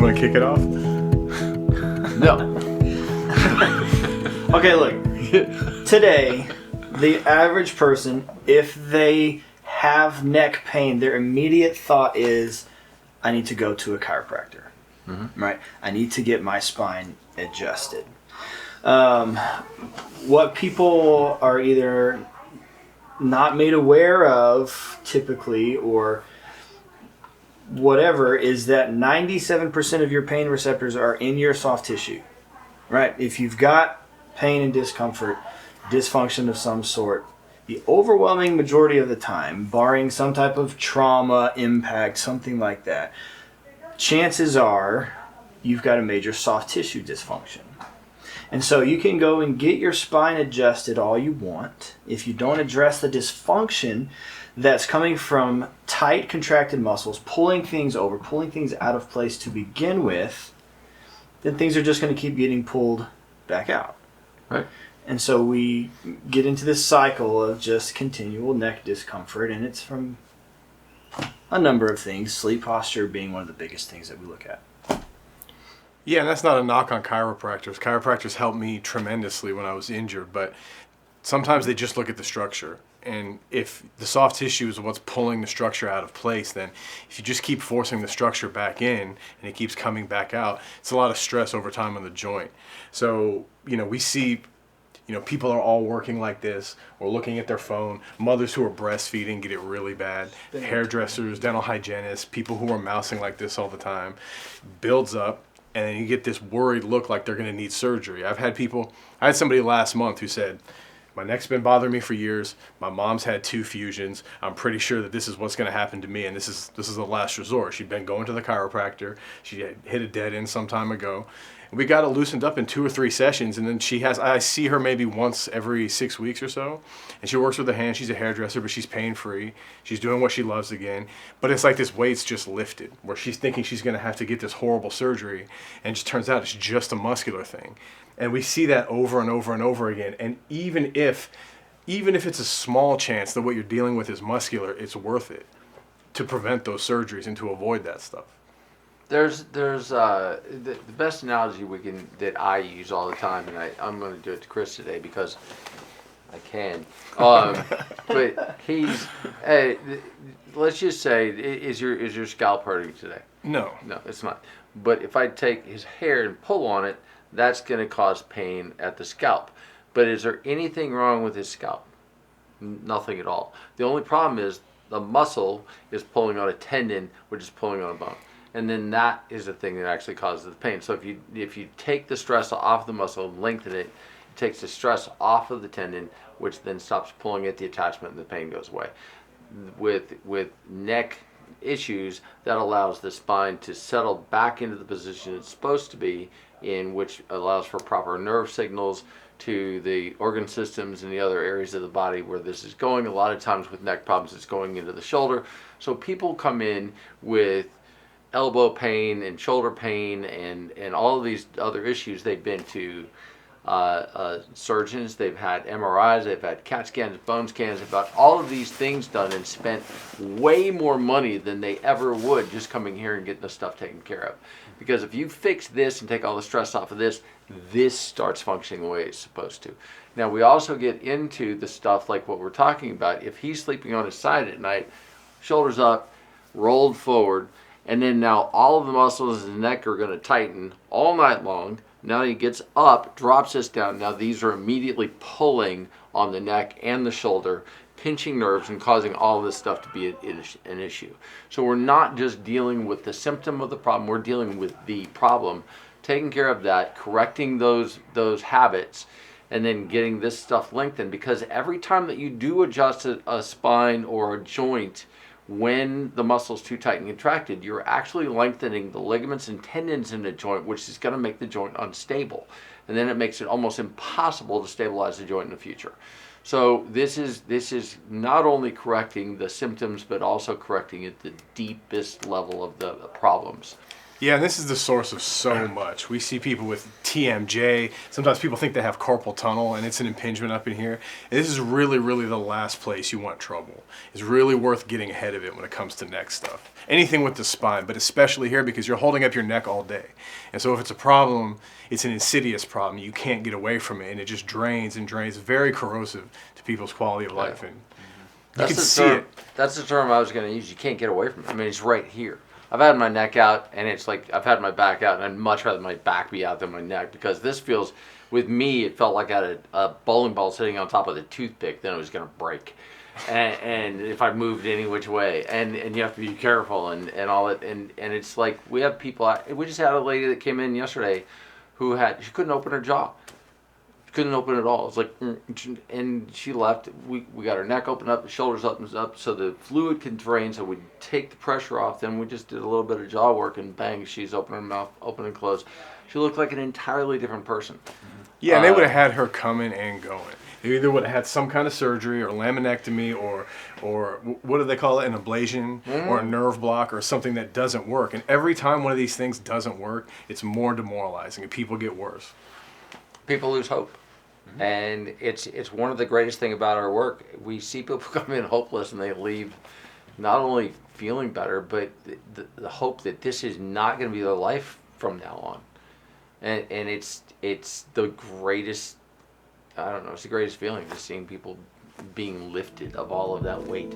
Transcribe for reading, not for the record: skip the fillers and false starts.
want to kick it off? No. Okay, look. Today, the average person, if they have neck pain, their immediate thought is, I need to go to a chiropractor. Mm-hmm. Right? I need to get my spine adjusted. What people are either not made aware of, typically, or whatever, is that 97% of your pain receptors are in your soft tissue. Right? If you've got pain and discomfort, dysfunction of some sort, the overwhelming majority of the time, barring some type of trauma, impact, something like that, chances are you've got a major soft tissue dysfunction. And so you can go and get your spine adjusted all you want. If you don't address the dysfunction that's coming from tight contracted muscles, pulling things over, pulling things out of place to begin with, then things are just going to keep getting pulled back out. Right. And so we get into this cycle of just continual neck discomfort, and it's from a number of things, sleep posture being one of the biggest things that we look at. Yeah, and that's not a knock on chiropractors. Chiropractors helped me tremendously when I was injured, but sometimes they just look at the structure. And if the soft tissue is what's pulling the structure out of place, then if you just keep forcing the structure back in and it keeps coming back out, it's a lot of stress over time on the joint. So, we see, people are all working like this or looking at their phone. Mothers who are breastfeeding get it really bad. Hairdressers, dental hygienists, people who are mousing like this all the time, builds up. And then you get this worried look like they're going to need surgery. I had somebody last month who said, my neck's been bothering me for years. My mom's had 2 fusions. I'm pretty sure that this is what's going to happen to me, and this is the last resort. She'd been going to the chiropractor. She had hit a dead end some time ago. And we got it loosened up in 2 or 3 sessions, and then I see her maybe once every 6 weeks or so, and she works with her hands. She's a hairdresser, but she's pain-free. She's doing what she loves again. But it's like this weight's just lifted, where she's thinking she's going to have to get this horrible surgery, and it just turns out it's just a muscular thing. And we see that over and over and over again. And even if it's a small chance that what you're dealing with is muscular, it's worth it to prevent those surgeries and to avoid that stuff. There's the best analogy that I use all the time, and I'm going to do it to Chris today because I can. But he's let's just say, is your scalp hurting today? No, it's not. But if I take his hair and pull on it, that's going to cause pain at the scalp. But is there anything wrong with his scalp? Nothing at all. The only problem is the muscle is pulling on a tendon, which is pulling on a bone. And then that is the thing that actually causes the pain. So if you take the stress off the muscle and lengthen it, it takes the stress off of the tendon, which then stops pulling at the attachment and the pain goes away. With neck issues, that allows the spine to settle back into the position it's supposed to be in, which allows for proper nerve signals to the organ systems and the other areas of the body where this is going. A lot of times with neck problems, it's going into the shoulder. So people come in with elbow pain and shoulder pain and all of these other issues. They've been to surgeons, they've had MRIs, they've had CAT scans, bone scans, they've got all of these things done and spent way more money than they ever would just coming here and getting the stuff taken care of. Because if you fix this and take all the stress off of this starts functioning the way it's supposed to. Now we also get into the stuff like what we're talking about. If he's sleeping on his side at night, shoulders up, rolled forward, and then now all of the muscles in the neck are going to tighten all night long. Now he gets up, drops this down. Now these are immediately pulling on the neck and the shoulder, pinching nerves and causing all of this stuff to be an issue. So we're not just dealing with the symptom of the problem, we're dealing with the problem, taking care of that, correcting those habits, and then getting this stuff lengthened. Because every time that you do adjust a spine or a joint, when the muscle's too tight and contracted, you're actually lengthening the ligaments and tendons in the joint, which is going to make the joint unstable. And then it makes it almost impossible to stabilize the joint in the future. So this is not only correcting the symptoms, but also correcting at the deepest level of the problems. Yeah, and this is the source of so much. We see people with TMJ. Sometimes people think they have carpal tunnel and it's an impingement up in here. And this is really, really the last place you want trouble. It's really worth getting ahead of it when it comes to neck stuff. Anything with the spine, but especially here because you're holding up your neck all day. And so if it's a problem, it's an insidious problem. You can't get away from it, and it just drains and drains. Very corrosive to people's quality of life. And you can see it. That's the term I was going to use. You can't get away from it. I mean, it's right here. I've had my neck out, and it's like I've had my back out, and I'd much rather my back be out than my neck because this feels, with me, it felt like I had a bowling ball sitting on top of the toothpick, then it was going to break. And if I moved any which way, and you have to be careful and all that, and it's like we have people. We just had a lady that came in yesterday who she couldn't open her jaw. Couldn't open it at all. It's like, and she left. We got her neck open up, the shoulders opens up, so the fluid can drain. So we take the pressure off. Then we just did a little bit of jaw work, and bang, she's opening her mouth, open and close. She looked like an entirely different person. Yeah, and they would have had her coming and going. They either would have had some kind of surgery or laminectomy or what do they call it, an ablation or a nerve block or something that doesn't work. And every time one of these things doesn't work, it's more demoralizing and people get worse. People lose hope. And it's one of the greatest thing about our work. We see people come in hopeless and they leave not only feeling better, but the hope that this is not going to be their life from now on. And it's the greatest, I don't know, it's the greatest feeling, just seeing people being lifted of all of that weight.